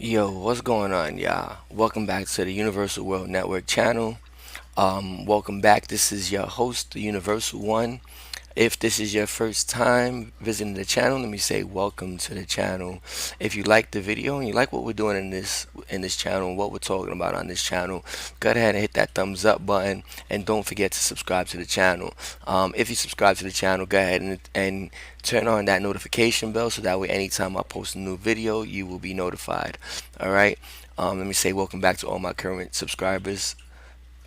Yo, what's going on, y'all? Welcome back to the Universal World Network channel. Welcome back. This is your host, the Universal1. If this is your first time visiting the channel, let me say welcome to the channel. If you like the video and you like what we're doing in this channel, what we're talking about on this channel, go ahead and hit that thumbs up button, and don't forget to subscribe to the channel. If you subscribe to the channel, go ahead and turn on that notification bell so that way anytime I post a new video, you will be notified. All right. Let me say welcome back to all my current subscribers.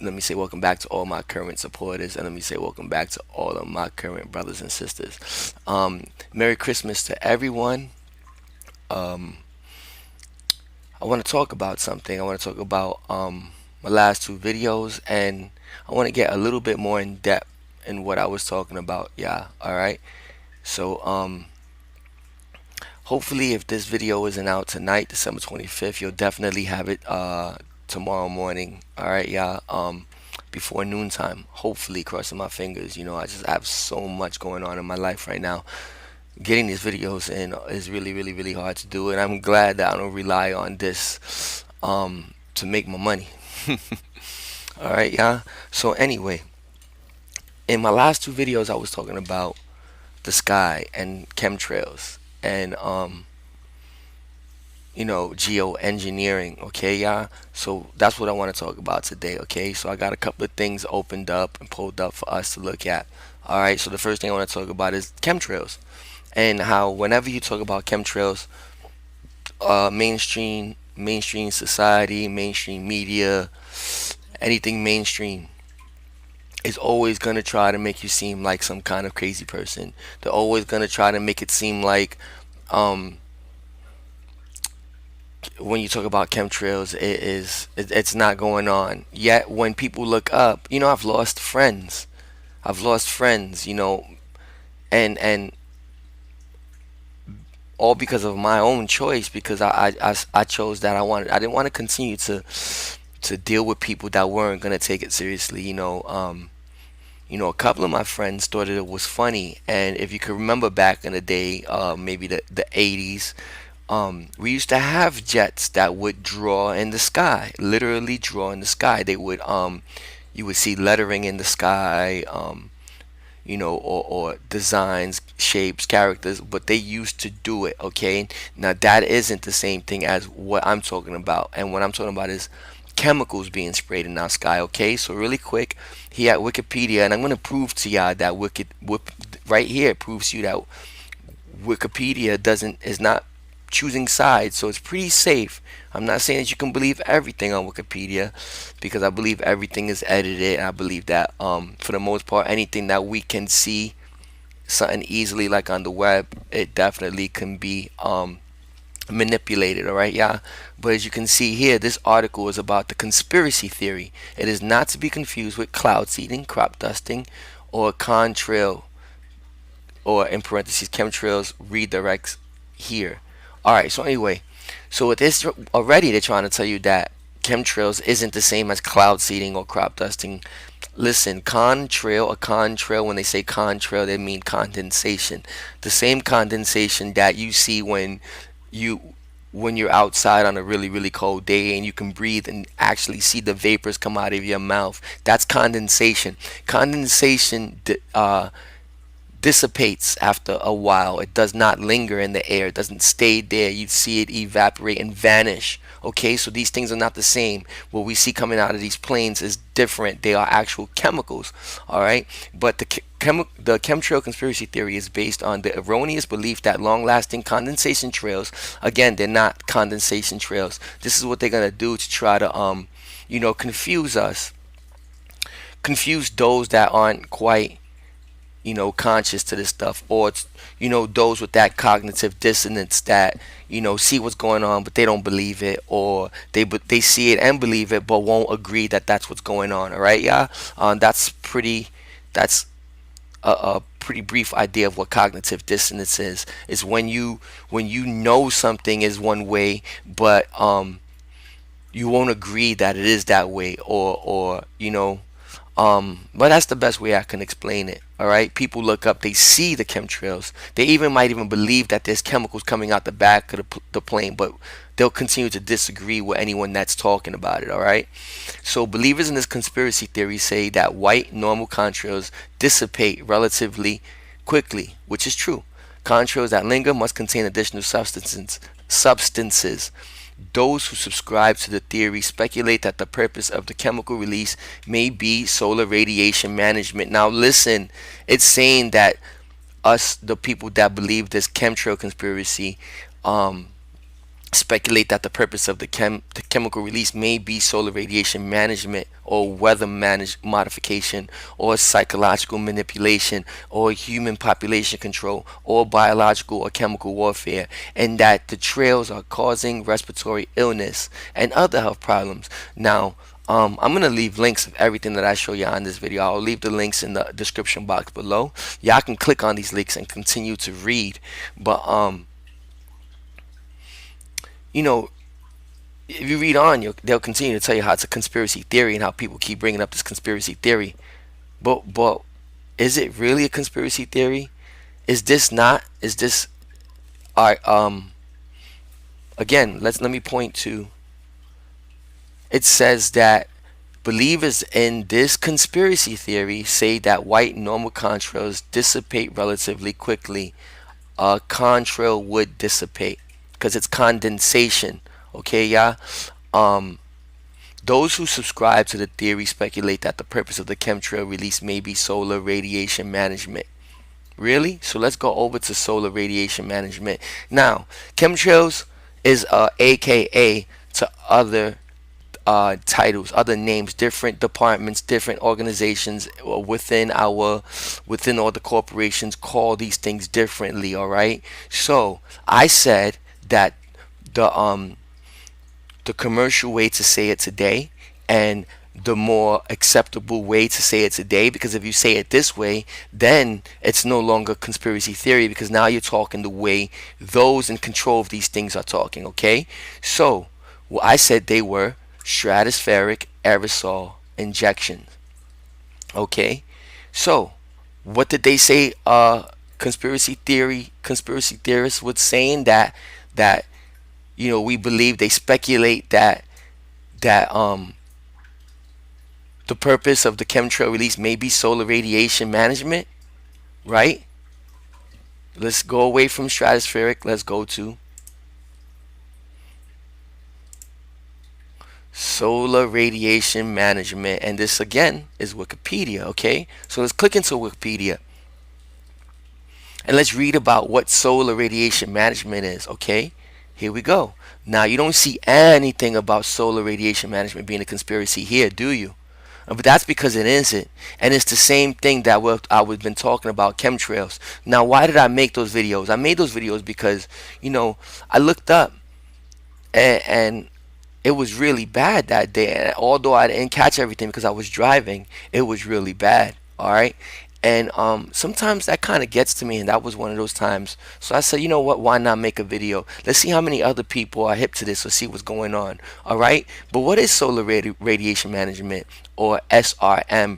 Let me say welcome back to all my current supporters, and let me say welcome back to all of my current brothers and sisters. Merry Christmas to everyone. um, I want to talk about something. I want to talk about my last two videos, and I want to get a little bit more in depth in what I was talking about. Yeah, all right. So hopefully, if this video isn't out tonight, December 25th, you'll definitely have it tomorrow morning. All right, yeah. Before noontime. Hopefully, crossing my fingers. I just have so much going on in my life right now. Getting these videos in is really, really, really hard to do, and I'm glad that I don't rely on this to make my money. All right, yeah. So anyway, in my last two videos, I was talking about the sky and chemtrails and geoengineering. Okay, yeah. So that's what I want to talk about today. Okay, so I got a couple of things opened up and pulled up for us to look at. All right, so the first thing I want to talk about is chemtrails, and how whenever you talk about chemtrails, mainstream society, mainstream media, anything mainstream is always gonna try to make you seem like some kind of crazy person. They're always gonna try to make it seem like um, when you talk about chemtrails, it's not going on. Yet when people look up, I've lost friends. I've lost friends, and all because of my own choice, because I chose that I didn't want to continue to deal with people that weren't gonna take it seriously. A couple of my friends thought that it was funny, and if you can remember back in the day, maybe the 80s, we used to have jets that would draw in the sky, literally draw in the sky. You would see lettering in the sky, or designs, shapes, characters, but they used to do it. Okay, now that isn't the same thing as what I'm talking about, and what I'm talking about is chemicals being sprayed in our sky. Okay, so really quick, here at Wikipedia, and I'm going to prove to y'all that right here proves to you that Wikipedia doesn't is not choosing sides, so it's pretty safe. I'm not saying that you can believe everything on Wikipedia, because I believe everything is edited, and I believe that for the most part, anything that we can see something easily like on the web, it definitely can be manipulated. All right, yeah. But as you can see here, this article is about the conspiracy theory. It is not to be confused with cloud seeding, crop dusting, or contrail, or in parentheses chemtrails redirects here. All right. So anyway, so with this already, they're trying to tell you that chemtrails isn't the same as cloud seeding or crop dusting. Listen, contrail, when they say contrail, they mean condensation. The same condensation that you see you when you're outside on a really, really cold day and you can breathe and actually see the vapors come out of your mouth. That's condensation. Condensation dissipates after a while. It does not linger in the air. It doesn't stay there. You see it evaporate and vanish. Okay, so these things are not the same. What we see coming out of these planes is different. They are actual chemicals. All right, but the chemtrail conspiracy theory is based on the erroneous belief that long-lasting condensation trails, again, they're not condensation trails. This is what they're gonna do to try to confuse us, confuse those that aren't quite conscious to this stuff, or it's, those with that cognitive dissonance that, see what's going on, but they don't believe it, or they see it and believe it, but won't agree that that's what's going on. All right, yeah. That's a pretty brief idea of what cognitive dissonance is. Is when you know something is one way, but you won't agree that it is that way, or But that's the best way I can explain it. All right, people look up, they see the chemtrails. They even might even believe that there's chemicals coming out the back of the plane, but they'll continue to disagree with anyone that's talking about it. All right. So believers in this conspiracy theory say that white normal contrails dissipate relatively quickly, which is true. Contrails that linger must contain additional substances. Those who subscribe to the theory speculate that the purpose of the chemical release may be solar radiation management. Now, listen, it's saying that us, the people that believe this chemtrail conspiracy, um, speculate that the purpose of the chemical release may be solar radiation management or weather modification or psychological manipulation or human population control or biological or chemical warfare, and that the trails are causing respiratory illness and other health problems. Now, I'm gonna leave links of everything that I show you on this video. I'll leave the links in the description box below. Y'all can click on these links and continue to read. But you know, if you read on, they'll continue to tell you how it's a conspiracy theory and how people keep bringing up this conspiracy theory. But is it really a conspiracy theory? Is this not? Is this? All right. Again, let me point to. It says that believers in this conspiracy theory say that white normal contrails dissipate relatively quickly. A contrail would dissipate because it's condensation. Okay, yeah. Um, those who subscribe to the theory speculate that the purpose of the chemtrail release may be solar radiation management. Really? So let's go over to solar radiation management. Now, chemtrails is AKA to other titles, other names, different departments, different organizations within all the corporations call these things differently. All right. So I said that the um the commercial way to say it today and the more acceptable way to say it today, because if you say it this way, then it's no longer conspiracy theory, because now you're talking the way those in control of these things are talking. Okay, so well, I said they were stratospheric aerosol injections. Okay, so what did they say? Conspiracy theorists would saying that we believe, they speculate that the purpose of the chemtrail release may be solar radiation management, right? Let's go away from stratospheric. Let's go to solar radiation management, and this again is Wikipedia. Okay, so let's click into Wikipedia and let's read about what solar radiation management is. Okay, here we go. Now, you don't see anything about solar radiation management being a conspiracy here, do you? But that's because it isn't. And it's the same thing that I've been talking about, chemtrails. Now, why did I make those videos? I made those videos because, I looked up and it was really bad that day. And although I didn't catch everything because I was driving, it was really bad. All right. And sometimes that kind of gets to me, and that was one of those times. So I said, you know what? Why not make a video? Let's see how many other people are hip to this, or see what's going on. All right. But what is solar radiation management, or SRM?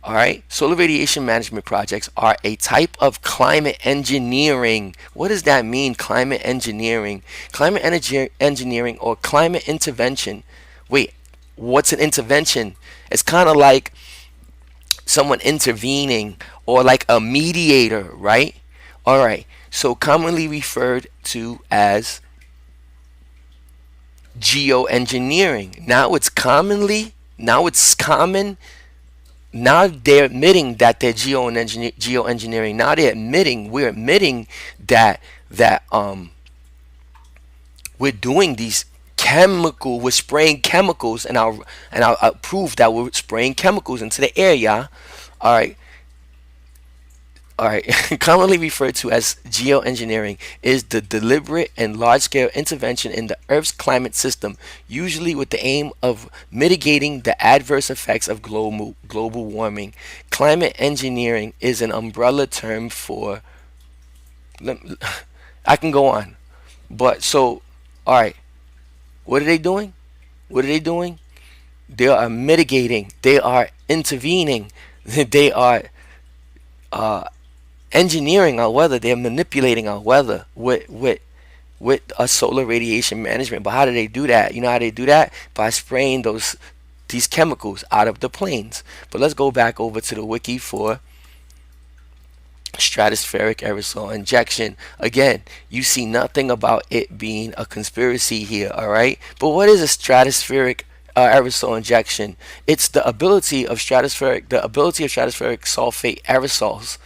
All right. Solar radiation management projects are a type of climate engineering. What does that mean? Climate engineering, climate energy engineering, or climate intervention. Wait, what's an intervention? It's kind of like someone intervening, or like a mediator, right? All right. So commonly referred to as geoengineering. Now it's common. Now they're admitting that they're geoengineering. Now we're admitting that we're doing these we're spraying chemicals, and I'll prove that we're spraying chemicals into the air, yeah. All right. All right. Commonly referred to as geoengineering is the deliberate and large-scale intervention in the Earth's climate system, usually with the aim of mitigating the adverse effects of global warming. Climate engineering is an umbrella term for. I can go on, but so, all right. What are they doing? What are they doing? They are mitigating. They are intervening. They are uh, engineering our weather. They're manipulating our weather with a solar radiation management. But how do they do that? You know how they do that? By spraying these chemicals out of the planes. But let's go back over to the wiki for stratospheric aerosol injection. Again, you see nothing about it being a conspiracy here, all right? But what is a stratospheric aerosol injection? It's the ability of stratospheric sulfate aerosols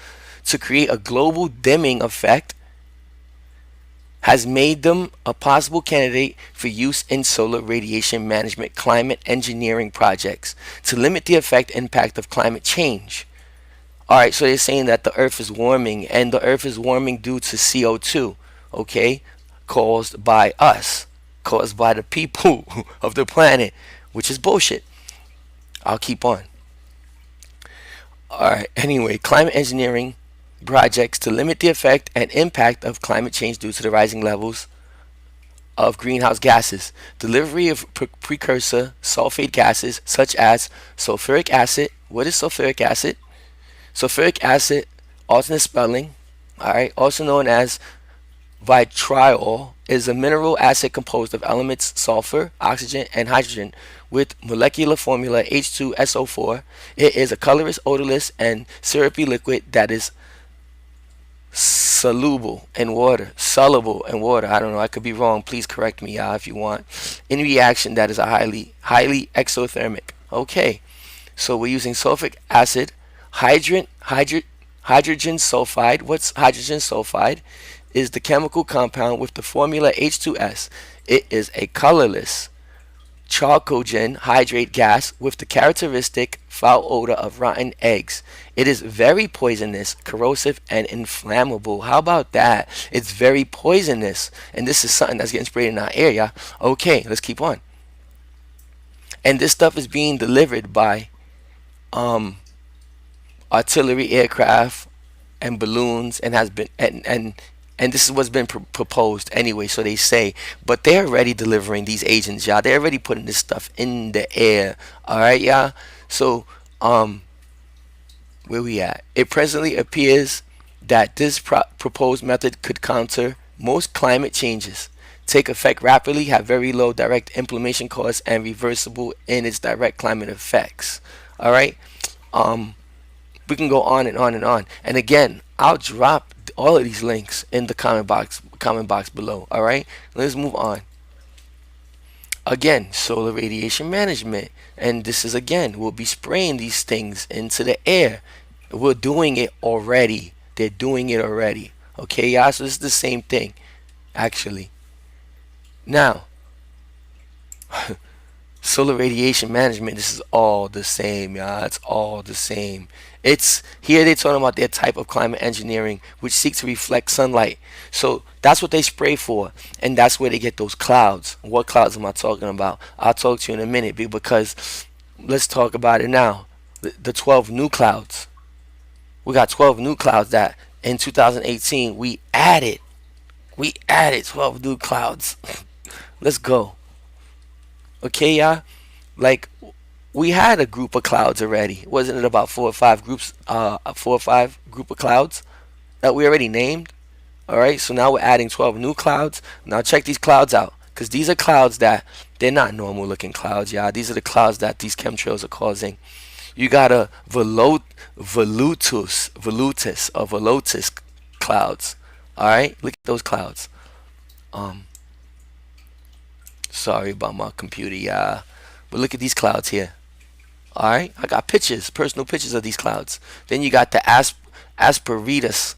to create a global dimming effect has made them a possible candidate for use in solar radiation management climate engineering projects to limit the effect impact of climate change. All right, so they're saying that the Earth is warming, and the Earth is warming due to CO2, okay, caused by us, caused by the people of the planet, which is bullshit. I'll keep on. All right, anyway, climate engineering projects to limit the effect and impact of climate change due to the rising levels of greenhouse gases, delivery of precursor sulfate gases such as sulfuric acid. What is sulfuric acid? Sulfuric acid, alternate spelling, all right, also known as vitriol, is a mineral acid composed of elements sulfur, oxygen, and hydrogen with molecular formula H2SO4. It is a colorless, odorless, and syrupy liquid that is soluble in water. I don't know, I could be wrong. Please correct me, if you want. In reaction that is a highly exothermic. Okay, so we're using sulfuric acid, hydrogen sulfide. What's hydrogen sulfide? Is the chemical compound with the formula H2S. It is a colorless chalcogen hydrate gas with the characteristic foul odor of rotten eggs. It is very poisonous, corrosive, and inflammable. How about that? It's very poisonous, and this is something that's getting sprayed in our area. Okay, let's keep on. And this stuff is being delivered by artillery aircraft and balloons, and has been and this is what's been proposed anyway, so they say. But they're already delivering these agents, y'all. They're already putting this stuff in the air. All right, y'all. So where we at? It presently appears that this proposed method could counter most climate changes, take effect rapidly, have very low direct implementation costs, and reversible in its direct climate effects. All right. We can go on and on and on. And again, I'll drop all of these links in the comment box below. All right, let's move on. Again, solar radiation management, and this is again, we'll be spraying these things into the air. We're doing it already. They're doing it already. Okay, y'all. So this is the same thing, actually. Now, solar radiation management, this is all the same, y'all. It's all the same. It's here they're talking about their type of climate engineering which seeks to reflect sunlight. So that's what they spray for, and that's where they get those clouds. What clouds am I talking about? I'll talk to you in a minute, because let's talk about it now. The 12 new clouds. We got 12 new clouds that in 2018 we added. We added 12 new clouds. Let's go. Okay, y'all. Like, we had a group of clouds already. Wasn't it about 4 or 5 group of clouds that we already named? All right. So now we're adding 12 new clouds. Now check these clouds out, because these are clouds that they're not normal looking clouds, y'all. These are the clouds that these chemtrails are causing. You got a velotus clouds. All right. Look at those clouds. Sorry about my computer, y'all. But look at these clouds here. All right, I got pictures, personal pictures of these clouds. Then you got the asperitas.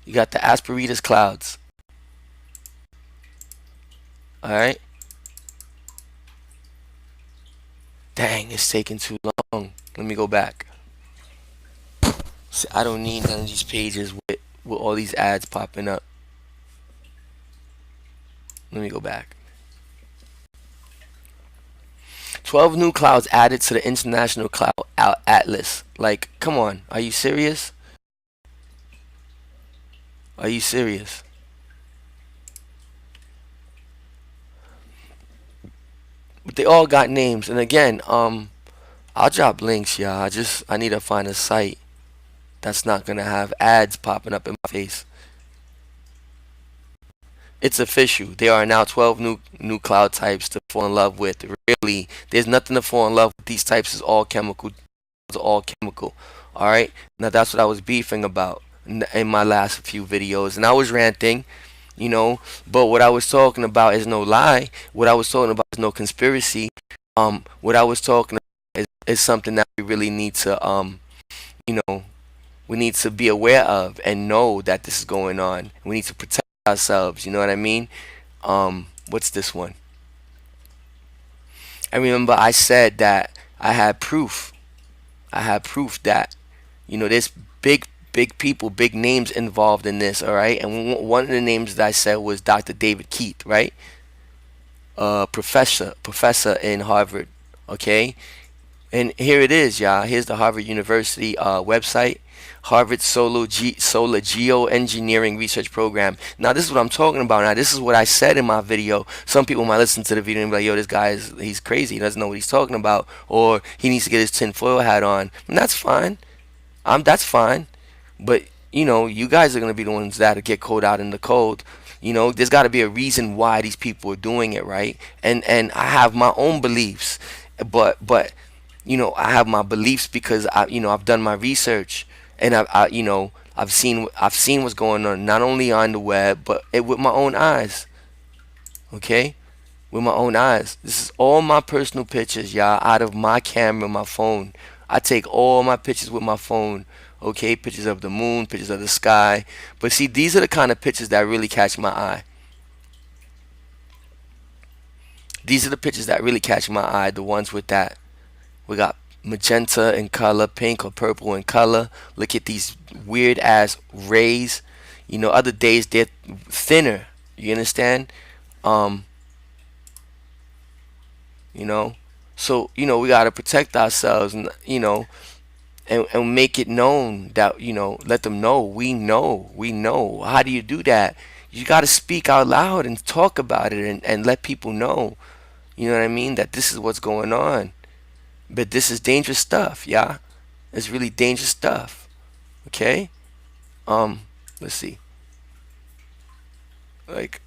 You got the asperitas clouds. All right. Dang, it's taking too long. Let me go back. See, I don't need none of these pages with all these ads popping up. Let me go back. 12 new clouds added to the International Cloud Atlas. Like, come on. Are you serious? Are you serious? But they all got names. And again, I'll drop links, y'all. I need to find a site that's not gonna have ads popping up in my face. It's official. There are now 12 new cloud types to fall in love with. Really, there's nothing to fall in love with. These types is all chemical. It's all chemical. All right. Now that's what I was beefing about in my last few videos, and I was ranting, you know. But what I was talking about is no lie. What I was talking about is no conspiracy. What I was talking about is something that we really need to you know, we need to be aware of and know that this is going on. We need to protect ourselves. You know what I mean? What's this one? I remember I said that I had proof. I had proof that there's big people, big names involved in this. All right, and one of the names that I said was Dr. David Keith, right? Professor in Harvard. Okay, and here it is, y'all. Here's the Harvard University website. Harvard Solar Geoengineering Research Program. Now, this is what I'm talking about. Now, this is what I said in my video. Some people might listen to the video and be like, yo, this guy he's crazy. He doesn't know what he's talking about. Or he needs to get his tinfoil hat on. And that's fine. That's fine. But, you guys are going to be the ones that get caught out in the cold. There's got to be a reason why these people are doing it, right? And I have my own beliefs. But I have my beliefs because I've done my research, and I've seen what's going on, not only on the web but with my own eyes. Okay, with my own eyes. This is all my personal pictures, y'all, out of my camera, my phone. I take all my pictures with my phone. Okay, pictures of the moon, pictures of the sky. But see, these are the kind of pictures that really catch my eye. These are the pictures that really catch my eye. The ones with that. We got magenta in color, pink or purple in color. Look at these weird ass rays. Other days they're thinner. You understand? Um, you know. So, we gotta protect ourselves, and make it known that, let them know we know. How do you do that? You gotta speak out loud and talk about it, and let people know. You know what I mean? That this is what's going on. But this is dangerous stuff, yeah. It's really dangerous stuff. Okay? Let's see. Like,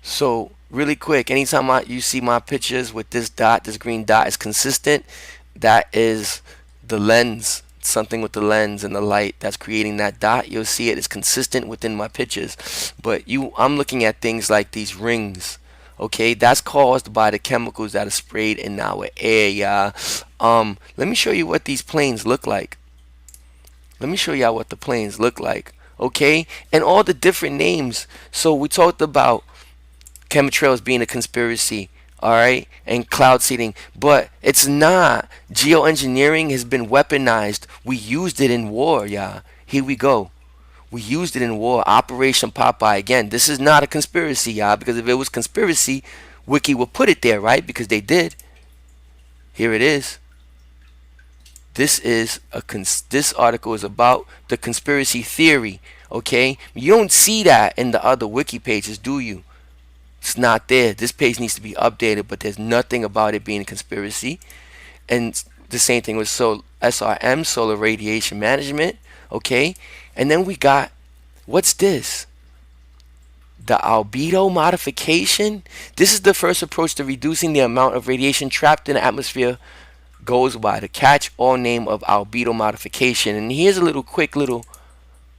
so really quick, anytime you see my pictures with this dot, this green dot is consistent, that is the lens. Something with the lens and the light that's creating that dot. You'll see it is consistent within my pictures. But I'm looking at things like these rings. Okay, that's caused by the chemicals that are sprayed in our air, y'all. Let me show you what these planes look like. Let me show y'all what the planes look like. Okay, and all the different names. So we talked about chemtrails being a conspiracy, all right, and cloud seeding, but it's not. Geoengineering has been weaponized. We used it in war, y'all. Here we go. We used it in war. Operation Popeye. Again, this is not a conspiracy, y'all, because if it was conspiracy, Wiki would put it there, right? Because they did. Here it is. This article is about the conspiracy theory, okay? You don't see that in the other wiki pages, do you? It's not there. This page needs to be updated, but there's nothing about it being a conspiracy. And the same thing with SRM, solar radiation management, okay? And then we got, what's this? The albedo modification. This is the first approach to reducing the amount of radiation trapped in the atmosphere. Goes by the catch-all name of albedo modification. And here's a quick little,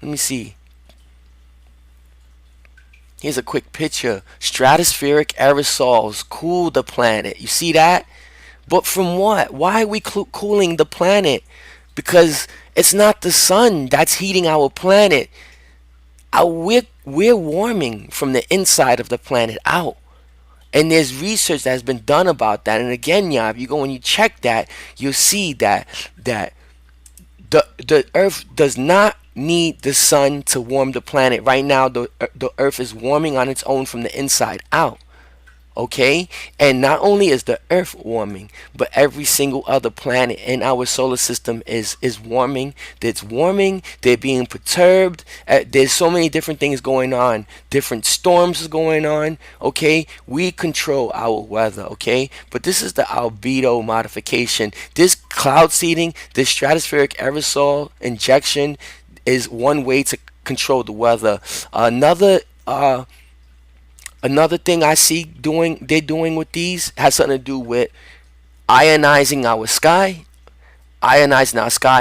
let me see. Here's a quick picture. Stratospheric aerosols cool the planet. You see that? But from what? Why are we cooling the planet? Because it's not the sun that's heating our planet. We're warming from the inside of the planet out. And there's research that has been done about that. And again, y'all, if you go and you check that, you'll see that the Earth does not need the sun to warm the planet. Right now, the Earth is warming on its own from the inside out. Okay, and not only is the earth warming, but every single other planet in our solar system is warming. It's warming, they're being perturbed. There's so many different things going on, different storms is going on. Okay, we control our weather. Okay, but this is the albedo modification. This cloud seeding, this stratospheric aerosol injection is one way to control the weather. Another thing I see they're doing with these has something to do with ionizing our sky,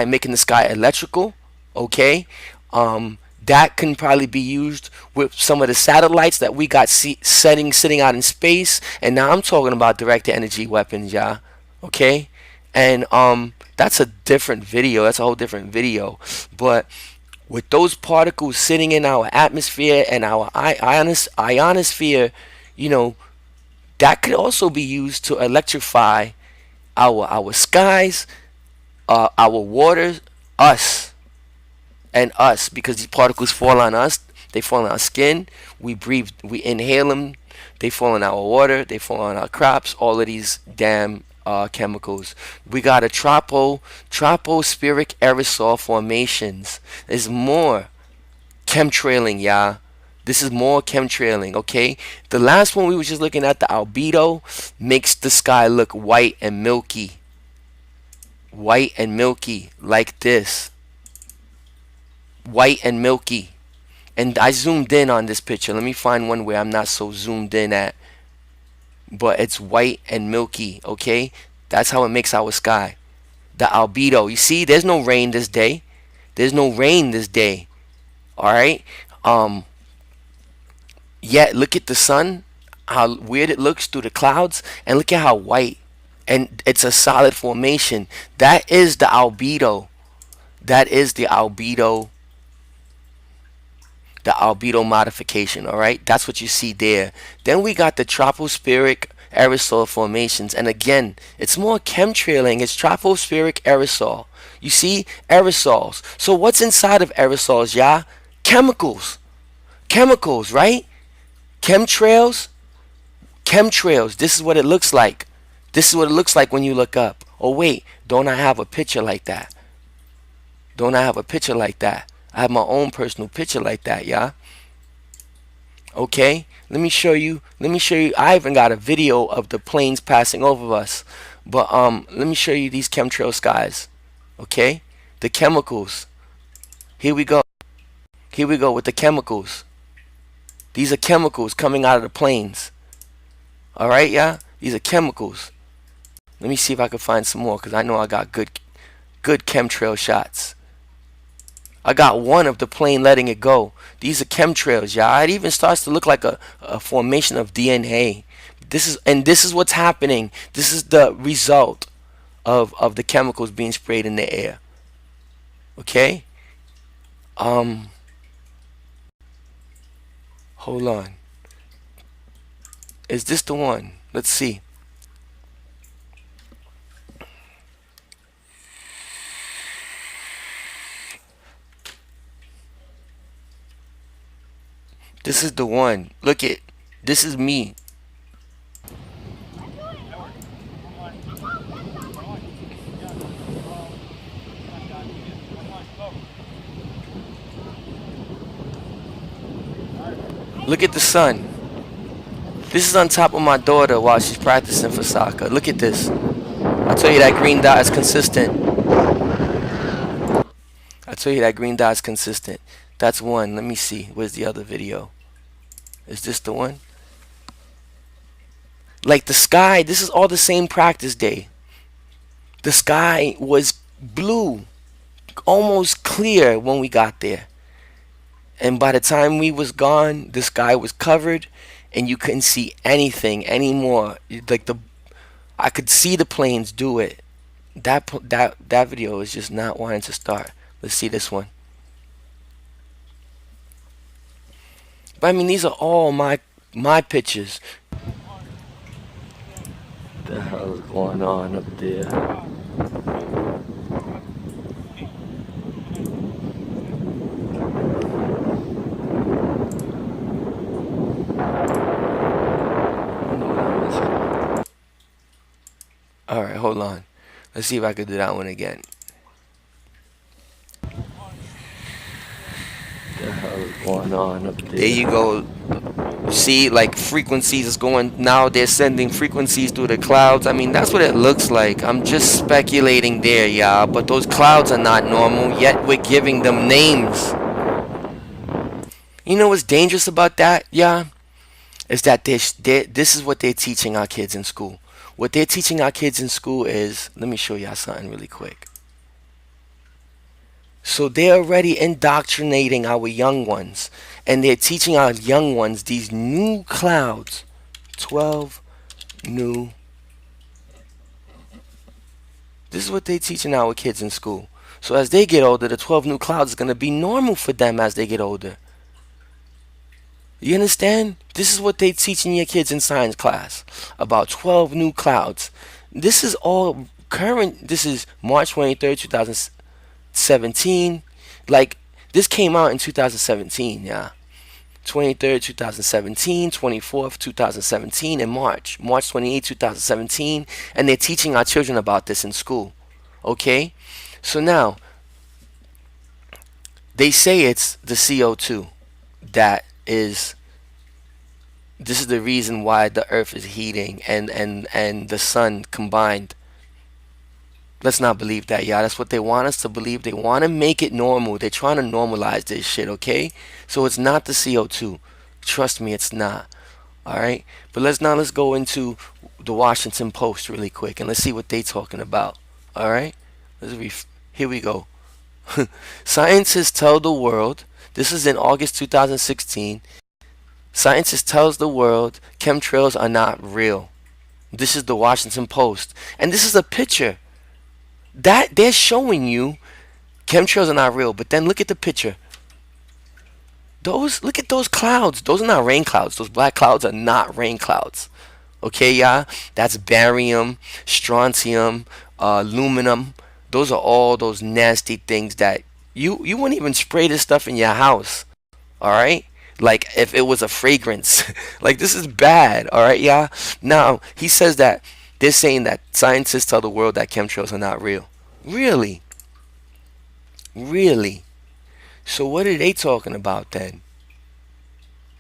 making the sky electrical. Okay, that can probably be used with some of the satellites that we got sitting out in space. And now I'm talking about direct energy weapons, yeah. Okay, and that's a different video. That's a whole different video, but with those particles sitting in our atmosphere and our ionosphere, you know, that could also be used to electrify our skies, our waters, us us, because these particles fall on us. They fall on our skin. We breathe. We inhale them. They fall in our water. They fall on our crops. All of these damn chemicals. We got a tropospheric aerosol formations. There's more chemtrailing, y'all. This is more chemtrailing, okay? The last one we were just looking at, the albedo, makes the sky look white and milky. White and milky, like this. White and milky. And I zoomed in on this picture. Let me find one where I'm not so zoomed in at. But it's white and milky, okay? That's how it makes our sky. The albedo. You see, there's no rain this day. There's no rain this day. Alright? Yet look at the sun, how weird it looks through the clouds, and look at how white. And it's a solid formation. That is the albedo. That is the albedo modification. All right, that's what you see there. Then we got the tropospheric aerosol formations, and again, it's more chemtrailing. It's tropospheric aerosol. You see, aerosols. So what's inside of aerosols, yeah? Chemicals. Chemicals, right? Chemtrails. Chemtrails. This is what it looks like. This is what it looks like when you look up. Oh wait, don't I have a picture like that? Don't I have a picture like that? I have my own personal picture like that, yeah. Okay, let me show you. I even got a video of the planes passing over us. But let me show you these chemtrail skies. Okay, the chemicals. Here we go. Here we go with the chemicals. These are chemicals coming out of the planes. All right, yeah. These are chemicals. Let me see if I can find some more, because I know I got good chemtrail shots. I got one of the plane letting it go. These are chemtrails, yeah. It even starts to look like a formation of DNA. This is what's happening. This is the result of the chemicals being sprayed in the air. Okay? Hold on. Is this the one? Let's see. This is the one. Look it. This is me. Look at the sun. This is on top of my daughter while she's practicing for soccer. Look at this. I tell you that green dot is consistent. I tell you that green dot is consistent. That's one. Let me see. Where's the other video? Is this the one? Like the sky, this is all the same practice day. The sky was blue, almost clear when we got there. And by the time we was gone, the sky was covered and you couldn't see anything anymore. Like I could see the planes do it. That video is just not wanting to start. Let's see this one. But I mean, these are all my pictures. What the hell is going on up there? Hold on. Let's see if I could do that one again. The hell is going on up There there? you go. See, like frequencies is going now. They're sending frequencies through the clouds. I mean, that's what it looks like. I'm just speculating there, y'all. But those clouds are not normal. Yet we're giving them names. You know what's dangerous about that, yeah? Is that this is what they're teaching our kids in school. What they're teaching our kids in school is, let me show y'all something really quick. So they're already indoctrinating our young ones, and they're teaching our young ones these new clouds. 12 new. This is what they're teaching our kids in school. So as they get older, the 12 new clouds is going to be normal for them as they get older. You understand? This is what they're teaching your kids in science class about 12 new clouds. This is all current. This is March 23rd, 2017. Like, this came out in 2017, yeah. 23rd, 2017, 24th, 2017, and March 28th, 2017. And they're teaching our children about this in school. Okay? So now, they say it's the CO2 that is this is the reason why the earth is heating and the sun combined. Let's not believe that, y'all. That's what they want us to believe. They want to make it normal. They're trying to normalize this shit, okay? So it's not the CO2. Trust me, it's not. All right? But let's go into the Washington Post really quick and let's see what they talking about. All right? Here we go. Scientists tell the world, this is in August 2016. Scientists tells the world chemtrails are not real. This is the Washington Post. And this is a picture. That they're showing you chemtrails are not real, but then look at the picture. Those look at those clouds. Those are not rain clouds. Those black clouds are not rain clouds. Okay, yeah? That's barium, strontium, aluminum. Those are all those nasty things that you wouldn't even spray this stuff in your house. All right? Like if it was a fragrance. Like this is bad, all right, yeah? Now, he says that they're saying that scientists tell the world that chemtrails are not real. Really? Really? So what are they talking about then?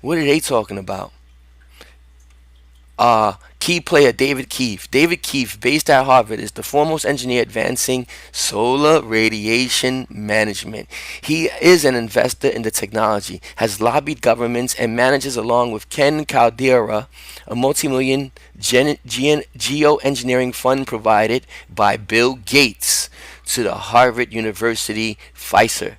What are they talking about? Key player David Keefe. David Keefe, based at Harvard, is the foremost engineer advancing solar radiation management. He is an investor in the technology, has lobbied governments, and manages, along with Ken Caldera, a multi-million geoengineering fund provided by Bill Gates to the Harvard University Pfizer.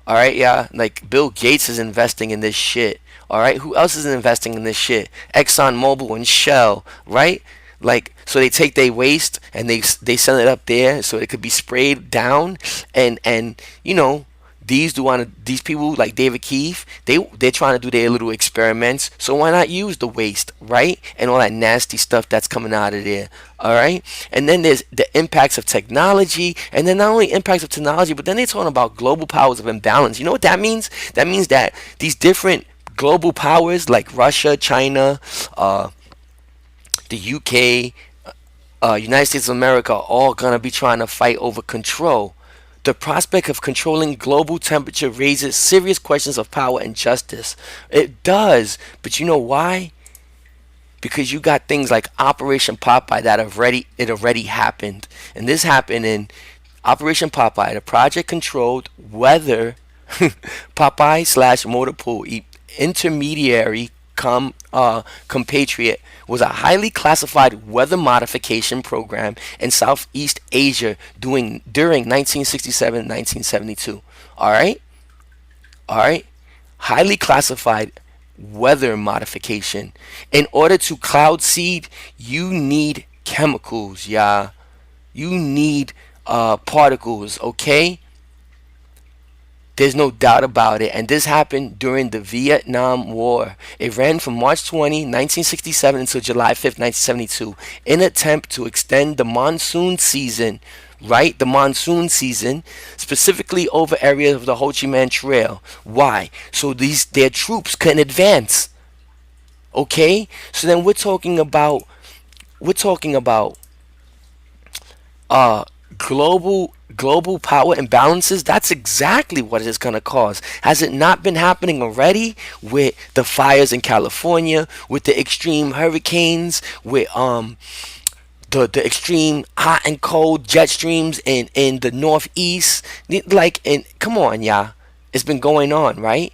All right, yeah, like Bill Gates is investing in this shit. All right, who else is investing in this shit? Exxon Mobil and Shell, right? Like, so they take their waste and they send it up there so it could be sprayed down, and these people like David Keefe, they're trying to do their little experiments. So why not use the waste, right? And all that nasty stuff that's coming out of there. All right. And then there's the impacts of technology, and then not only impacts of technology, but then they're talking about global powers of imbalance. You know what that means? That means that these different global powers like Russia, China, the UK, United States of America are all gonna be trying to fight over control. The prospect of controlling global temperature raises serious questions of power and justice. It does, but you know why? Because you got things like Operation Popeye that already happened, and this happened in Operation Popeye, the project controlled weather Popeye slash motor pool intermediary compatriot was a highly classified weather modification program in Southeast Asia during 1967 and 1972. All right? All right? Highly classified weather modification. In order to cloud seed, you need chemicals, yeah. You need particles, okay? There's no doubt about it. And this happened during the Vietnam War. It ran from March 20, 1967 until July 5th, 1972, in an attempt to extend the monsoon season, right? The monsoon season, specifically over areas of the Ho Chi Minh Trail. Why? So their troops can advance. Okay? So then we're talking about uh global power imbalances, that's exactly what it's going to cause. Has it not been happening already with the fires in California, with the extreme hurricanes, with the extreme hot and cold jet streams in the northeast? Like, and come on, y'all, it's been going on, right?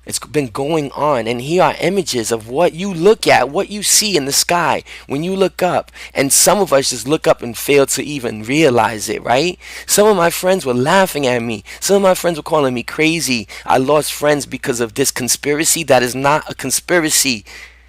It's been going on, and here are images of what you look at, what you see in the sky when you look up. And some of us just look up and fail to even realize it, right? Some of my friends were laughing at me. Some of my friends were calling me crazy. I lost friends because of this conspiracy that is not a conspiracy.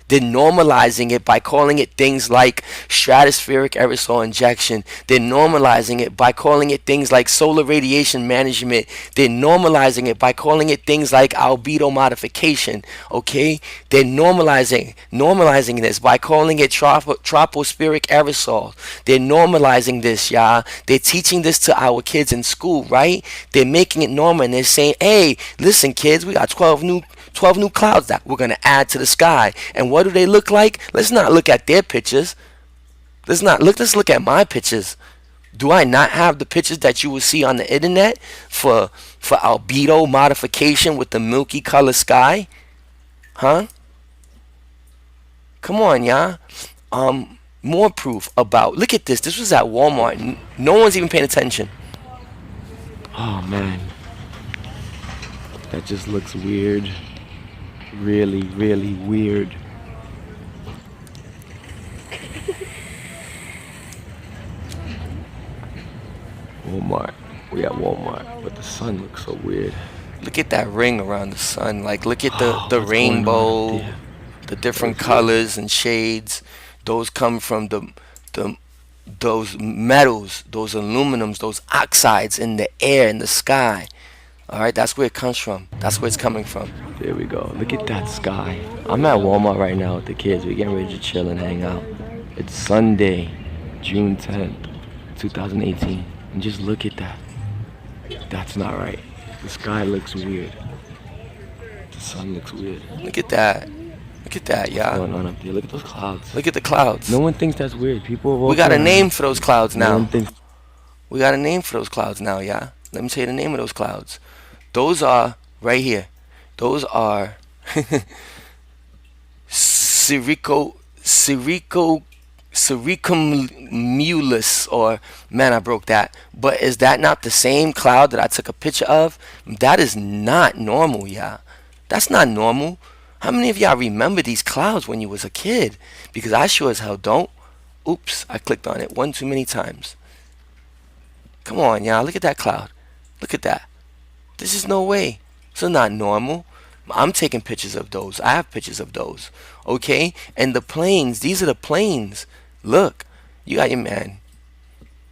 They're normalizing it by calling it things like stratospheric aerosol injection. They're normalizing it by calling it things like solar radiation management. They're normalizing it by calling it things like albedo modification. Okay? They're normalizing this by calling it tropospheric aerosol. They're normalizing this, y'all. They're teaching this to our kids in school, right? They're making it normal, and they're saying, hey, listen, kids, we got 12 new clouds that we're going to add to the sky. And what do they look like? Let's not look at their pictures. Let's look at my pictures. Do I not have the pictures that you will see on the internet for albedo modification with the milky color sky? Huh? Come on, y'all. More proof about. Look at this. This was at Walmart. No one's even paying attention. Oh man, that just looks weird. Really, really weird. Walmart. We at Walmart, but the sun looks so weird. Look at that ring around the sun. Like, look at Oh, the what's going on up rainbow, there? the different That's weird. colors and shades. Those come from the those metals, those aluminums, those oxides in the air, in the sky. All right, that's where it comes from. That's where it's coming from. There we go. Look at that sky. I'm at Walmart right now with the kids. We're getting ready to chill and hang out. It's Sunday, June 10th, 2018. And just look at that. That's not right. The sky looks weird. The sun looks weird. Look at that. Look at that, What's yeah. going on up there? Look at those clouds. Look at the clouds. No one thinks that's weird. People We walk got a name around. for those clouds No one now. thinks. We got a name for those clouds now, yeah. Let me tell you the name of those clouds. Those are right here. Those are Sirico Sirico Cirricumulus, or man, I broke that. But is that not the same cloud that I took a picture of? That is not normal, yeah. That's not normal. How many of y'all remember these clouds when you was a kid? Because I sure as hell don't. Oops, I clicked on it one too many times. Come on, y'all, look at that cloud. Look at that. This is no way. This is not normal. I'm taking pictures of those. I have pictures of those. Okay? And the planes, these are the planes. Look, you got your man.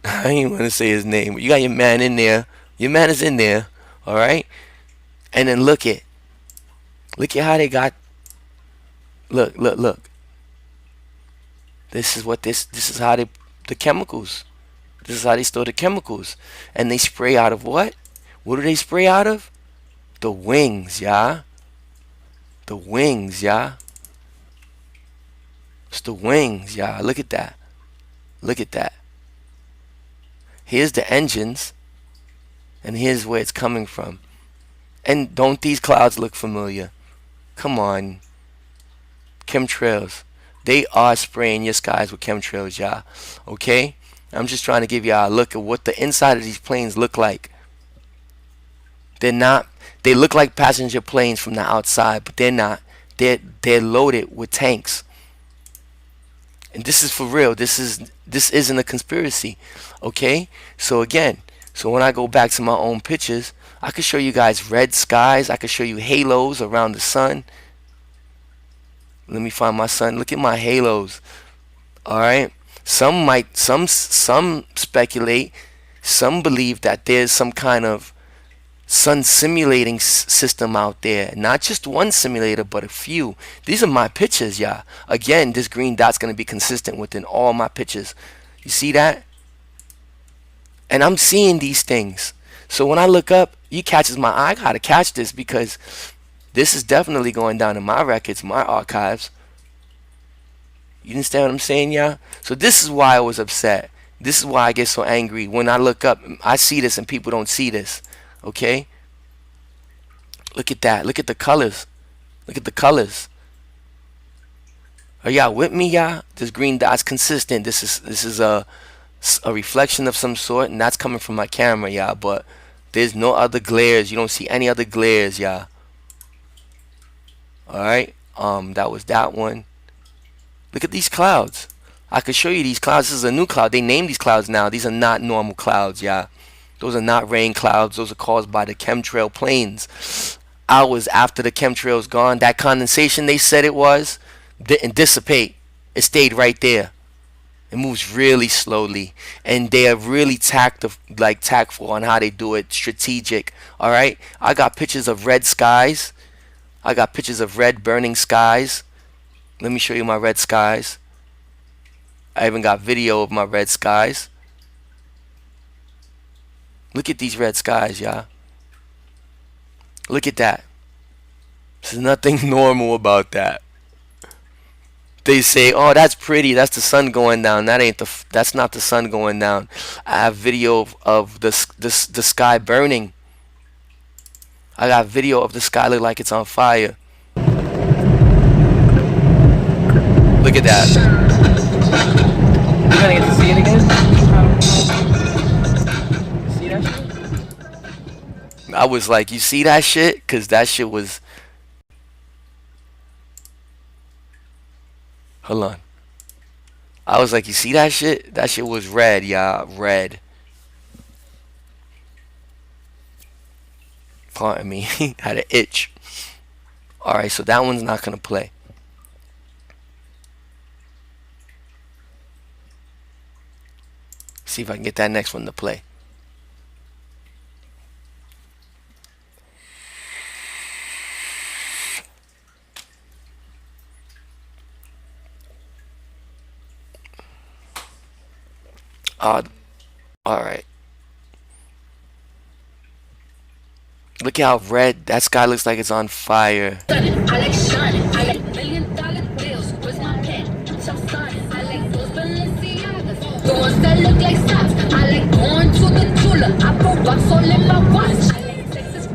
I ain't want to say his name, but you got your man in there. Your man is in there. All right? And then look at how they got. Look. This is what this is how the chemicals. This is how they store the chemicals. And they spray out of what? What do they spray out of? The wings, yeah. The wings, yeah. It's the wings, yeah. Look at that. Look at that. Here's the engines, and here's where it's coming from. And don't these clouds look familiar? Come on. Chemtrails. They are spraying your skies with chemtrails, y'all. Okay? I'm just trying to give y'all a look at what the inside of these planes look like. They're not. They look like passenger planes from the outside, but they're not. They're loaded with tanks. And this is for real. This isn't a conspiracy. Okay? So again, so when I go back to my own pictures, I could show you guys red skies. I could show you halos around the sun. Let me find my sun. Look at my halos. All right? Some speculate, some believe that there's some kind of sun simulating system out there. Not just one simulator, but a few. These are my pictures, y'all. Again, this green dot's going to be consistent within all my pictures. You see that? And I'm seeing these things. So when I look up, you catches my eye. I got to catch this because this is definitely going down in my records, my archives. You understand what I'm saying, y'all? So this is why I was upset. This is why I get so angry when I look up. I see this and people don't see this. Okay, look at that. Look at the colors. Look at the colors. Are y'all with me, y'all? This green dot's consistent. This is a reflection of some sort, and that's coming from my camera, y'all. But there's no other glares. You don't see any other glares, y'all. All right. That was that one. Look at these clouds. I could show you these clouds. This is a new cloud. They name these clouds now. These are not normal clouds, y'all. Those are not rain clouds. Those are caused by the chemtrail planes. Hours after the chemtrails gone, that condensation they said it was didn't dissipate. It stayed right there. It moves really slowly, and they are really tactful on how they do it, strategic. All right, I got pictures of red skies. I got pictures of red burning skies. Let me show you my red skies. I even got video of my red skies. Look at these red skies, y'all. Look at that. There's nothing normal about that. They say, "Oh, that's pretty. That's the sun going down." That's not the sun going down. I have video of the sky burning. I got video of the sky look like it's on fire. Look at that. You're gonna get to see it again? See that shit? I was like, "You see that shit?" Cause that shit was. Hold on. I was like, "You see that shit? That shit was red, y'all. Red." Pardon me. Had an itch. All right, so that one's not gonna play. See if I can get that next one to play. Uh, all right. Look at how red that sky looks like it's on fire. I like shining. I like $1 million deals. Where's my pen? So signing. I like those Balenciagas. The ones that look like socks. I like going to the jeweler. I put rocks all in my watch. I like Texas.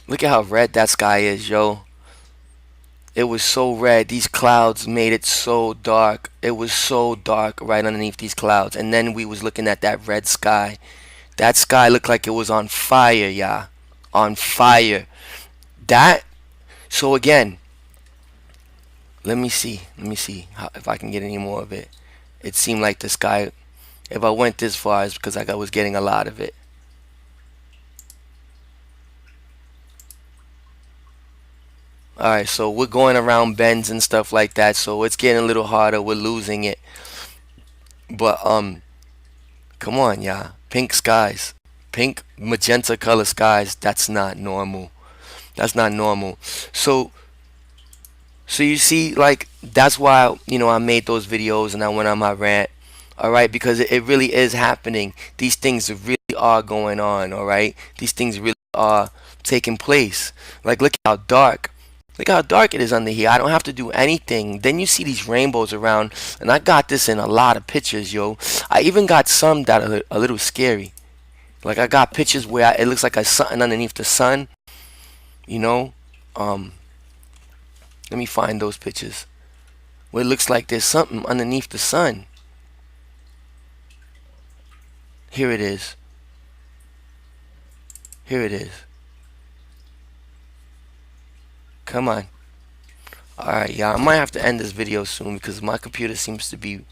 Look at how red that sky is, yo. It was so red. These clouds made it so dark. It was so dark right underneath these clouds. And then we was looking at that red sky. That sky looked like it was on fire, y'all. On fire. That. So again, let me see. Let me see if I can get any more of it. It seemed like the sky. If I went this far, it's because I was getting a lot of it. Alright, so we're going around bends and stuff like that, so it's getting a little harder. We're losing it. But come on, y'all. Pink skies. Pink magenta color skies. That's not normal. That's not normal. So you see, like, that's why, I made those videos and I went on my rant. Alright, because it really is happening. These things really are going on, alright? These things really are taking place. Like, look how dark. Look how dark it is under here. I don't have to do anything. Then you see these rainbows around, and I got this in a lot of pictures, yo. I even got some that are a little scary. Like, I got pictures where it looks like there's something underneath the sun. You know, let me find those pictures where it looks like there's something underneath the sun. Here it is. Here it is. Come on. Alright, y'all. I might have to end this video soon because my computer seems to be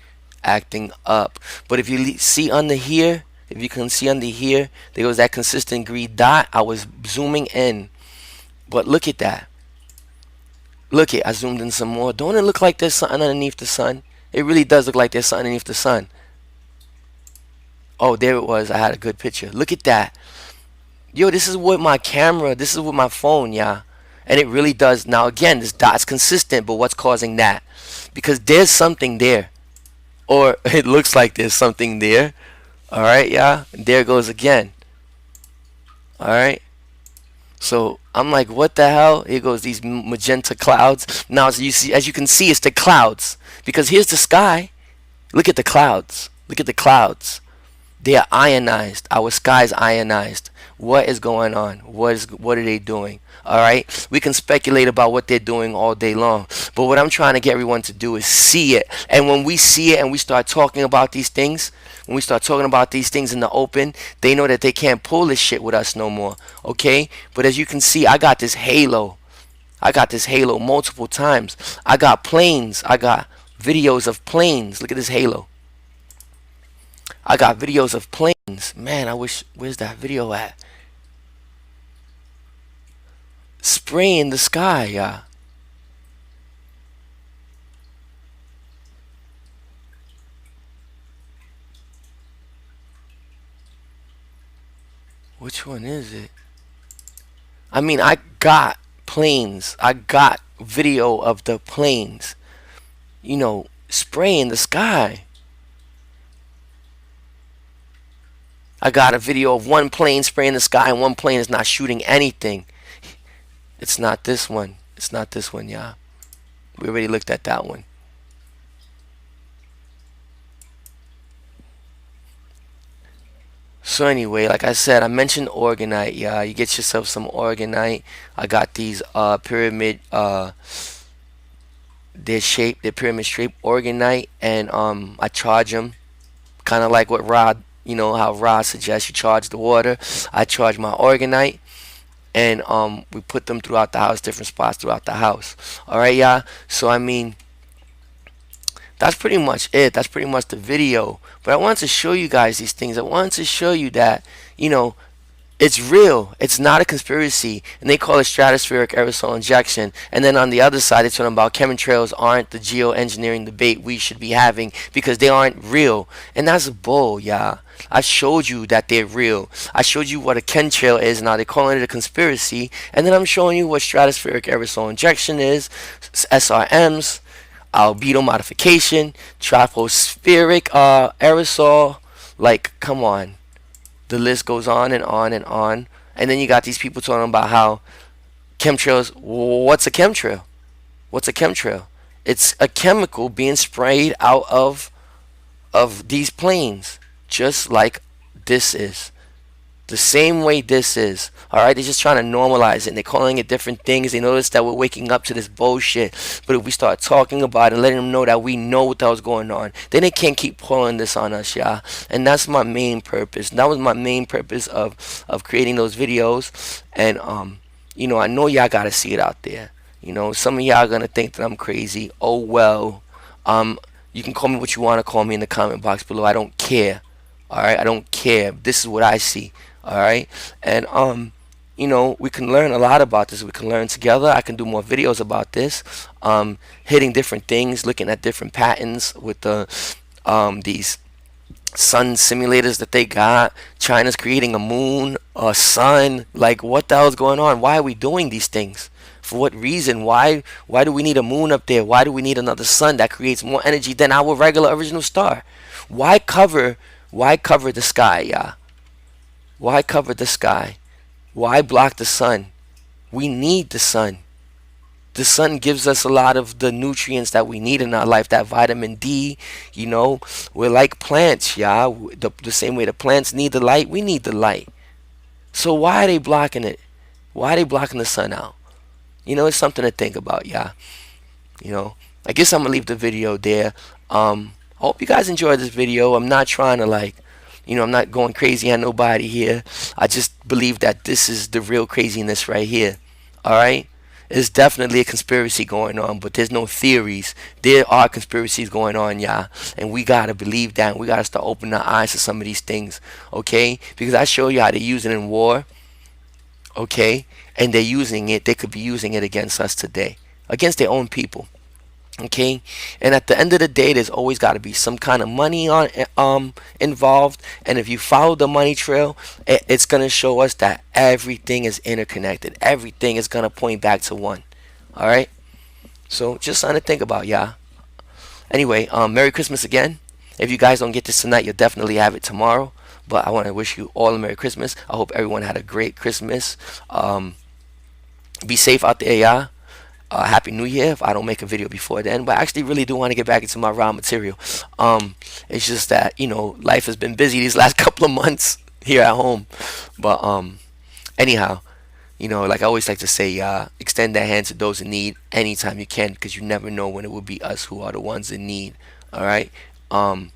acting up. But if you see under here, if you can see under here, there was that consistent green dot. I was zooming in. But look at that. Look it. I zoomed in some more. Don't it look like there's something underneath the sun? It really does look like there's something underneath the sun. Oh, there it was. I had a good picture. Look at that. Yo, this is with my camera. This is with my phone, y'all. And it really does. Now, again, this dot's consistent, but what's causing that? Because there's something there. Or it looks like there's something there. Alright, y'all. And there it goes again. Alright. So, I'm like, what the hell? Here goes these magenta clouds. Now, as you can see, it's the clouds. Because here's the sky. Look at the clouds. Look at the clouds. They are ionized. Our sky's ionized. What is going on? What are they doing? All right. We can speculate about what they're doing all day long, but what I'm trying to get everyone to do is see it. And when we see it and we start talking about these things, when we start talking about these things in the open, they know that they can't pull this shit with us no more. Okay. But as you can see, I got this halo. I got this halo multiple times. I got planes. I got videos of planes. Look at this halo. I got videos of planes. Man, I wish. Where's that video at? Spraying the sky, yeah. Which one is it? I mean, I got planes. I got video of the planes. Spraying the sky. I got a video of one plane spraying the sky and one plane is not shooting anything. It's not this one. It's not this one, yeah. We already looked at that one. So anyway, like I said, I mentioned organite, yeah. You get yourself some organite. I got these pyramid they're pyramid shaped organite, and I charge them kind of like what Rod, how Rod suggests you charge the water. I charge my organite, and we put them throughout the house, different spots throughout the house. All right, yeah. So I mean, that's pretty much it. That's pretty much the video. But I wanted to show you guys these things. I wanted to show you that, it's real. It's not a conspiracy. And they call it stratospheric aerosol injection. And then on the other side, they're talking about chemtrails aren't the geoengineering debate we should be having because they aren't real. And that's bull, yeah. I showed you that they're real. I showed you what a chemtrail is. Now they're calling it a conspiracy. And then I'm showing you what stratospheric aerosol injection is, SRMs, albedo modification, tropospheric aerosol. Like, come on. The list goes on and on and on. And then you got these people talking about how chemtrails. What's a chemtrail? What's a chemtrail? It's a chemical being sprayed out of these planes, just like this is. The same way this is. Alright, they're just trying to normalize it and they're calling it different things. They notice that we're waking up to this bullshit. But if we start talking about it and letting them know that we know what the hell's going on, then they can't keep pulling this on us, yeah. And that's my main purpose. That was my main purpose of creating those videos. And I know y'all gotta see it out there. Some of y'all gonna think that I'm crazy. Oh well. You can call me what you wanna call me in the comment box below. I don't care. Alright, I don't care. This is what I see. Alright, and we can learn a lot about this. We can learn together. I can do more videos about this, hitting different things, looking at different patterns with these sun simulators that they got. China's creating a moon, a sun. Like, what the hell is going on? Why are we doing these things? For what reason? Why do we need a moon up there? Why do we need another sun that creates more energy than our regular original star? Why cover the sky, yeah? Why cover the sky? Why block the sun? We need the sun. The sun gives us a lot of the nutrients that we need in our life, that vitamin D. We're like plants, yeah. The same way the plants need the light, we need the light. So why are they blocking it? Why are they blocking the sun out? It's something to think about, yeah. I guess I'm gonna leave the video there. I hope you guys enjoyed this video. I'm not trying to I'm not going crazy on nobody here. I just believe that this is the real craziness right here. Alright? There's definitely a conspiracy going on, but there's no theories. There are conspiracies going on, y'all. And we gotta believe that. And we gotta start opening our eyes to some of these things. Okay? Because I show you how they use it in war. Okay? And they're using it. They could be using it against us today. Against their own people. Okay, and at the end of the day, there's always got to be some kind of money involved, and if you follow the money trail, it's gonna show us that everything is interconnected. Everything is gonna point back to one. All right, so just something to think about, yeah. Anyway, Merry Christmas again. If you guys don't get this tonight, you'll definitely have it tomorrow. But I want to wish you all a Merry Christmas. I hope everyone had a great Christmas. Be safe out there, yeah. Happy New Year if I don't make a video before then. But I actually really do want to get back into my raw material. It's just that life has been busy these last couple of months here at home. But anyhow, like I always like to say, extend that hand to those in need anytime you can, because you never know when it will be us who are the ones in need. All right. Um,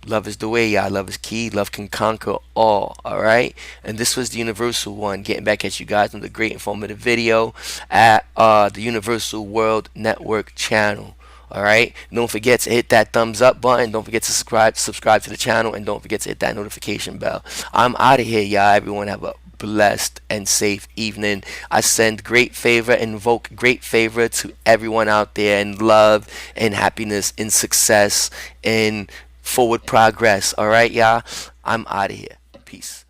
Love is the way, y'all. Love is key. Love can conquer all. All right. And this was the Universal One, getting back at you guys with a great informative video at the Universal World Network channel. All right. Don't forget to hit that thumbs up button. Don't forget to subscribe to the channel, and don't forget to hit that notification bell. I'm out of here, y'all. Everyone have a blessed and safe evening. I send great favor, invoke great favor to everyone out there, in love, in happiness, in success, in forward progress. All right, y'all. I'm out of here. Peace.